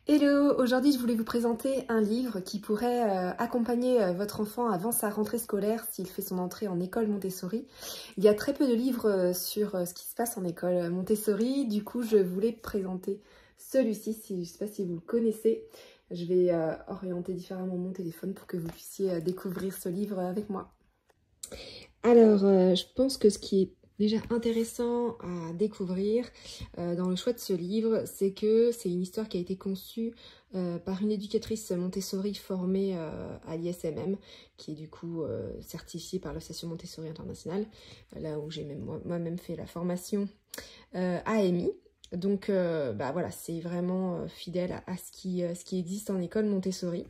Hello, aujourd'hui je voulais vous présenter un livre qui pourrait accompagner votre enfant avant sa rentrée scolaire s'il fait son entrée en école Montessori. Il y a très peu de livres sur ce qui se passe en école Montessori, du coup je voulais présenter celui-ci, je ne sais pas si vous le connaissez. Je vais orienter différemment mon téléphone pour que vous puissiez découvrir ce livre avec moi. Alors, je pense que ce qui est déjà intéressant à découvrir dans le choix de ce livre, c'est que c'est une histoire qui a été conçue par une éducatrice Montessori formée à l'ISMM, qui est du coup certifiée par l'Association Montessori Internationale, là où j'ai moi-même fait la formation AMI. Donc voilà, c'est vraiment fidèle à ce qui existe en école Montessori.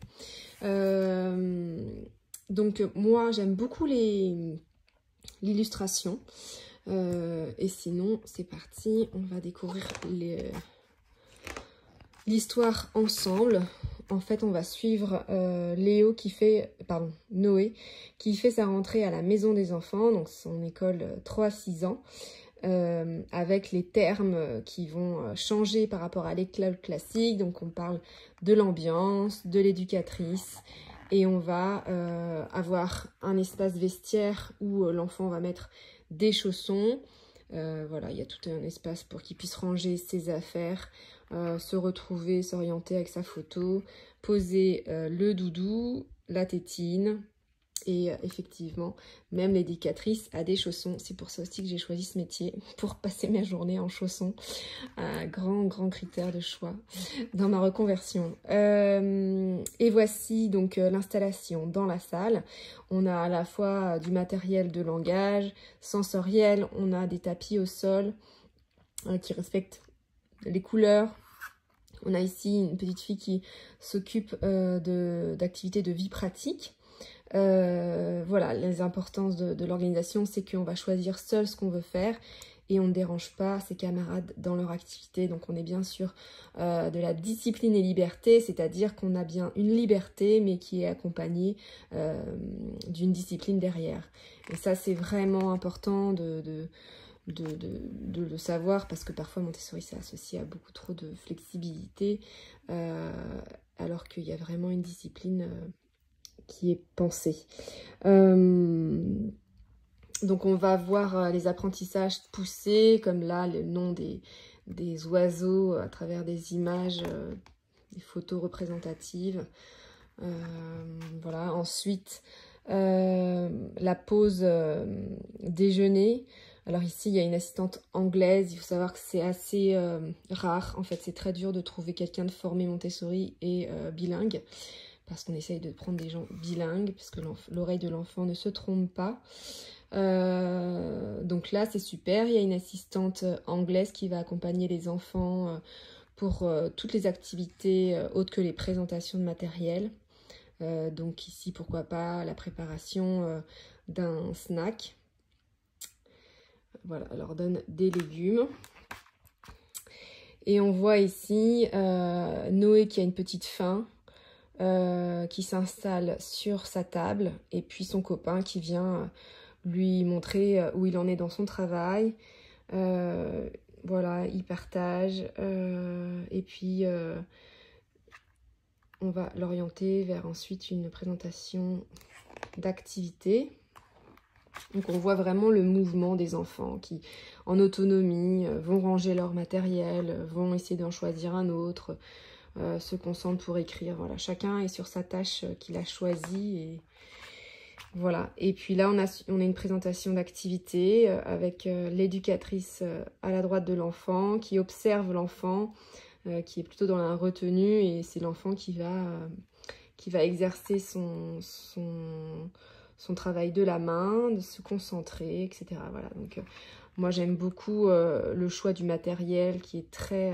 Donc moi j'aime beaucoup l'illustration. Et sinon, c'est parti, on va découvrir l'histoire ensemble. En fait, on va suivre Noé, qui fait sa rentrée à la maison des enfants, donc son école 3-6 ans, avec les termes qui vont changer par rapport à l'école classique. Donc on parle de l'ambiance, de l'éducatrice, et on va avoir un espace vestiaire où l'enfant va mettre des chaussons. Voilà, il y a tout un espace pour qu'il puisse ranger ses affaires, se retrouver, s'orienter avec sa photo, poser le doudou, la tétine. Et effectivement, même l'éducatrice a des chaussons. C'est pour ça aussi que j'ai choisi ce métier, pour passer mes journées en chaussons. Un grand critère de choix dans ma reconversion. Et voici donc l'installation dans la salle. On a à la fois du matériel de langage, sensoriel, on a des tapis au sol qui respectent les couleurs. On a ici une petite fille qui s'occupe d'activités de vie pratique. Voilà, les importances de l'organisation, c'est qu'on va choisir seul ce qu'on veut faire et on ne dérange pas ses camarades dans leur activité. Donc on est bien sûr de la discipline et liberté, c'est-à-dire qu'on a bien une liberté mais qui est accompagnée d'une discipline derrière. Et ça c'est vraiment important de le savoir, parce que parfois Montessori c'est associé à beaucoup trop de flexibilité alors qu'il y a vraiment une discipline qui est pensée. Donc on va voir les apprentissages poussés, comme là le nom des oiseaux à travers des images, des photos représentatives. Voilà. Ensuite, la pause déjeuner. Alors ici, il y a une assistante anglaise. Il faut savoir que c'est assez rare. En fait, c'est très dur de trouver quelqu'un de formé Montessori et bilingue, parce qu'on essaye de prendre des gens bilingues, puisque l'oreille de l'enfant ne se trompe pas. Donc là, c'est super. Il y a une assistante anglaise qui va accompagner les enfants pour toutes les activités autres que les présentations de matériel. Donc ici, pourquoi pas la préparation d'un snack. Voilà, elle leur donne des légumes. Et on voit ici Noé qui a une petite faim, qui s'installe sur sa table, et puis son copain qui vient lui montrer où il en est dans son travail. Voilà, il partage, et puis on va l'orienter vers ensuite une présentation d'activité. Donc on voit vraiment le mouvement des enfants qui, en autonomie, vont ranger leur matériel, vont essayer d'en choisir un autre, se concentrent pour écrire. Voilà, chacun est sur sa tâche qu'il a choisie. Et voilà. Et puis là, on a une présentation d'activité avec l'éducatrice à la droite de l'enfant qui observe l'enfant, qui est plutôt dans la retenue, et c'est l'enfant qui va exercer son travail de la main, de se concentrer, etc. Voilà. Donc moi, j'aime beaucoup le choix du matériel qui est très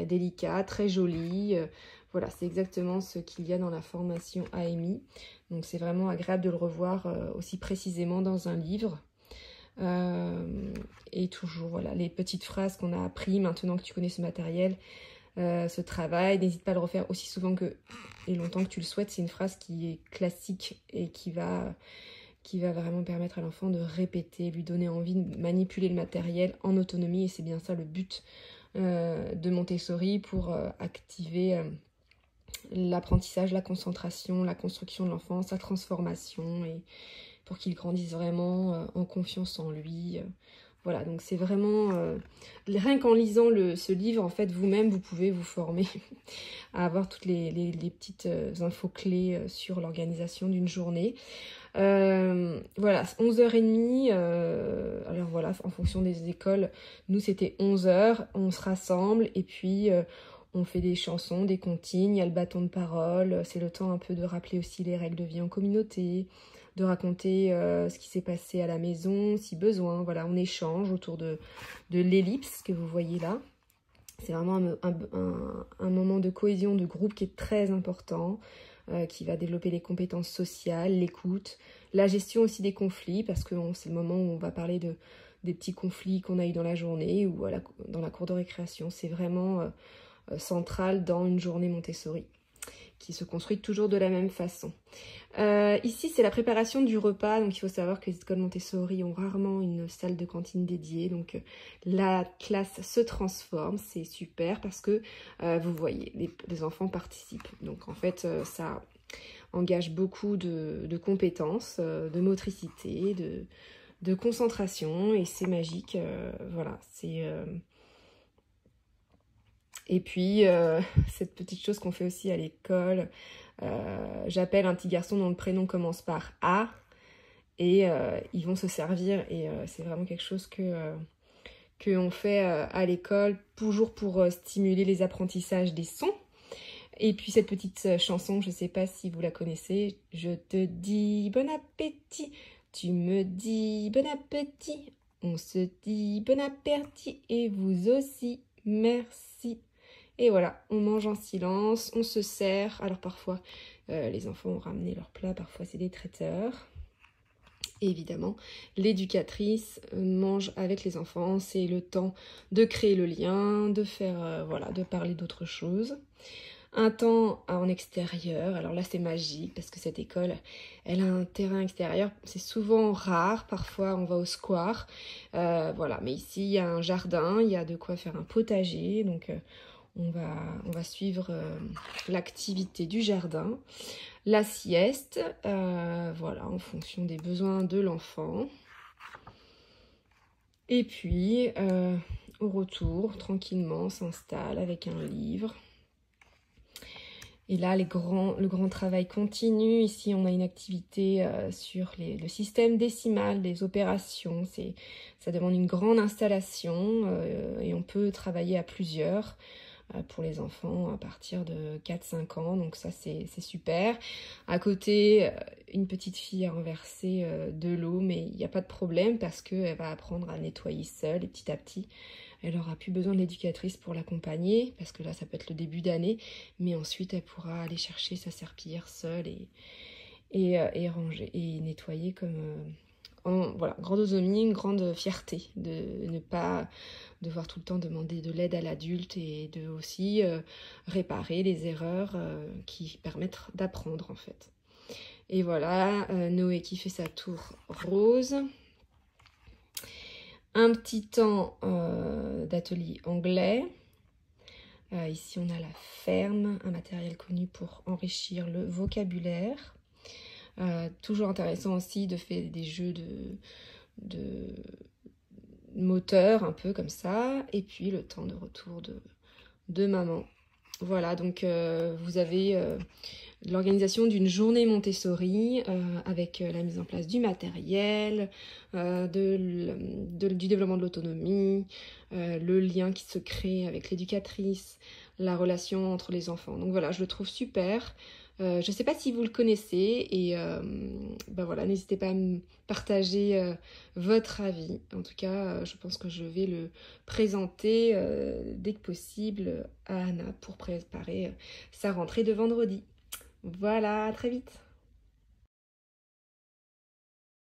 délicat, très joli. Voilà, c'est exactement ce qu'il y a dans la formation AMI. Donc c'est vraiment agréable de le revoir aussi précisément dans un livre. Et toujours, voilà, les petites phrases qu'on a apprises maintenant que tu connais ce matériel, ce travail. N'hésite pas à le refaire aussi souvent et longtemps que tu le souhaites. C'est une phrase qui est classique et qui va qui va vraiment permettre à l'enfant de répéter, lui donner envie de manipuler le matériel en autonomie. Et c'est bien ça le but de Montessori pour activer l'apprentissage, la concentration, la construction de l'enfant, sa transformation et pour qu'il grandisse vraiment en confiance en lui. Voilà, donc c'est vraiment... rien qu'en lisant ce livre, en fait, vous-même, vous pouvez vous former à avoir toutes les petites infos clés sur l'organisation d'une journée. Voilà, 11h30, alors voilà, en fonction des écoles, nous c'était 11h, on se rassemble et puis on fait des chansons, des comptines, il y a le bâton de parole, c'est le temps un peu de rappeler aussi les règles de vie en communauté, de raconter ce qui s'est passé à la maison, si besoin, voilà, on échange autour de l'ellipse que vous voyez là. C'est vraiment un moment de cohésion de groupe qui est très important, qui va développer les compétences sociales, l'écoute, la gestion aussi des conflits, parce que c'est le moment où on va parler des petits conflits qu'on a eu dans la journée ou dans la cour de récréation. C'est vraiment central dans une journée Montessori, qui se construit toujours de la même façon. Ici, c'est la préparation du repas. Donc, il faut savoir que les écoles Montessori ont rarement une salle de cantine dédiée. Donc, la classe se transforme. C'est super parce que, vous voyez, les enfants participent. Donc, en fait, ça engage beaucoup de compétences, de motricité, de concentration. Et c'est magique. Voilà, c'est... Et puis, cette petite chose qu'on fait aussi à l'école, j'appelle un petit garçon dont le prénom commence par A, et ils vont se servir, et c'est vraiment quelque chose qu'on fait à l'école, toujours pour stimuler les apprentissages des sons. Et puis cette petite chanson, je ne sais pas si vous la connaissez, « Je te dis bon appétit, tu me dis bon appétit, on se dit bon appétit, et vous aussi, merci ». Et voilà, on mange en silence, on se sert. Alors parfois, les enfants ont ramené leur plat, parfois c'est des traiteurs. Et évidemment, l'éducatrice mange avec les enfants. C'est le temps de créer le lien, de faire, voilà, de parler d'autres choses. Un temps en extérieur, alors là c'est magique parce que cette école, elle a un terrain extérieur, c'est souvent rare, parfois on va au square, voilà, mais ici il y a un jardin, il y a de quoi faire un potager, donc on va suivre l'activité du jardin, la sieste, voilà, en fonction des besoins de l'enfant. Et puis, au retour, tranquillement, on s'installe avec un livre. Et là, le grand travail continue. Ici, on a une activité sur le système décimal, les opérations. Ça demande une grande installation et on peut travailler à plusieurs pour les enfants à partir de 4-5 ans. Donc ça, c'est super. À côté, une petite fille a renversé de l'eau, mais il n'y a pas de problème parce qu'elle va apprendre à nettoyer seule et petit à petit. Elle n'aura plus besoin de l'éducatrice pour l'accompagner, parce que là, ça peut être le début d'année, mais ensuite, elle pourra aller chercher sa serpillière seule et ranger et nettoyer comme... voilà, grande autonomie, une grande fierté de ne pas devoir tout le temps demander de l'aide à l'adulte et de aussi réparer les erreurs qui permettent d'apprendre, en fait. Et voilà, Noé qui fait sa tour rose. Un petit temps d'atelier anglais. Ici, on a la ferme, un matériel connu pour enrichir le vocabulaire. Toujours intéressant aussi de faire des jeux de moteur, un peu comme ça. Et puis, le temps de retour de maman. Voilà, donc vous avez l'organisation d'une journée Montessori avec la mise en place du matériel, du développement de l'autonomie, le lien qui se crée avec l'éducatrice, la relation entre les enfants. Donc voilà, je le trouve super. Je ne sais pas si vous le connaissez et ben voilà, n'hésitez pas à me partager votre avis. En tout cas, je pense que je vais le présenter dès que possible à Anna pour préparer sa rentrée de vendredi. Voilà, à très vite.